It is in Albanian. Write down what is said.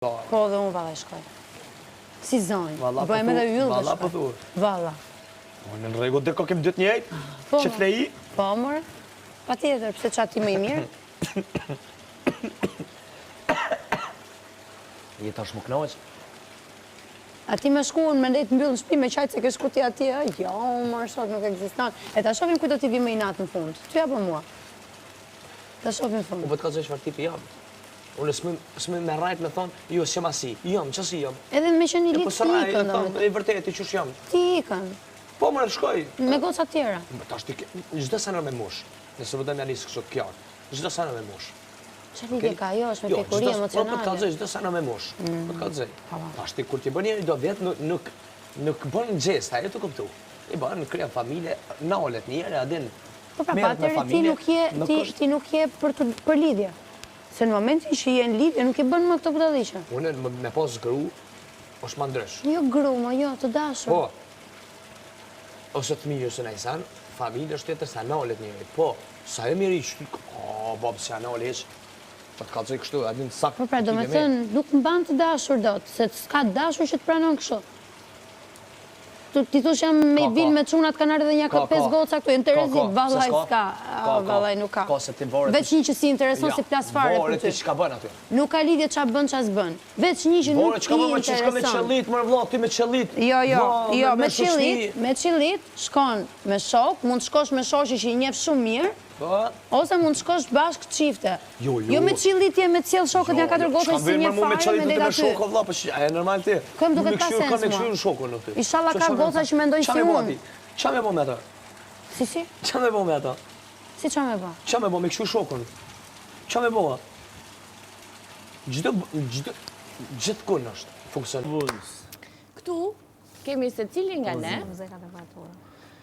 Po dhe unë valla shkoj. Si zonjë. Bëjmë edhe yllë dhe Valla shkoj. po thu. Valla. Në rregull dhe ko kem dytë njëjtë? Po, Që fleji? Po, mërë. Pa tjetër, pëse qa ti më i mirë? Je tash më knaq? A ti me shkuën me ndejtë mbyllë në shpi me qajtë se ke shku ti atje? Jo, mërë, sot nuk ekziston. E ta shofim ku do t'i vi me i natë në fund. Ty apo mua? Ta shofim fund. U bëtë ka zë çfarë tipi jam. Unë s'më me rajt me thonë, jo, s'jam asi. Jam, qësi jam. Edhe me që një Po litë së ti rajt, ikën, thonë, e vërtet, i qësh jam. ti ikën. Po më shkoj. Me goca tjera. Tash ti, çdo sene me mush. Nëse vëdëm janë nisë kështu kjo. Çdo sene me mush. Qa lidhje ka jo, është me pekuri Po të emocionale. kallëzoj, çdo sene me mush. Po të kallëzoj. Tash ti kur ti bën njëri do vjet nuk bën gjesta, e të kuptu. I bën krija familje, nalet njëre, adin. Po pra, patër ti nuk je për lidhje. Se në momentin që je në lidhje, nuk i bën më këto budalliqe. Unë me pas gru, është ma ndrysh. Jo gru, ma jo, të dashur. Po, ose të mirë ose najsan, familje është tjetër sa nalet njëri. Po, sa e mirë i qëti, babë se anale heq, po të kalëzoj kështu, adin sak. Po pra, do me thënë, nuk më ban të dashur do të, se s'ka dashur që të pranon kështu. Ti thush jam me i bil me qunat kanë ardhe një ka 5 goca këtu, jenë Terezi, vallaj s'ka, vallaj nuk ka. Veç një që si intereson si plas fare Vore, për ti ty. çka bën aty? Nuk ka lidhje qa bën qa s'bën. Veç një që nuk Vore, ti çka bën, që shka me intereson. qëllit, mërë vlla, ty me qëllit. Jo, me qillit, shkon me shok, mund të shkosh me shoqi që i njeh shumë mirë, ose mund të shkosh bashkë çifte. Jo. Jo me qillitje me cjell shokët një 4 gota si një fare me det aty. Shokë vlla, po e normal ti. Këm duket pa sens Ka me mua. këshirë shokun në ty. Inshallah ka goca që mendojnë si unë. Qa me bo me ata? Si? Qa me bo me ata? Si qa me ba? Qa me bo me këshu shokun? Qa me bo? Gjithë kun është funksion. Këtu kemi se cili nga ne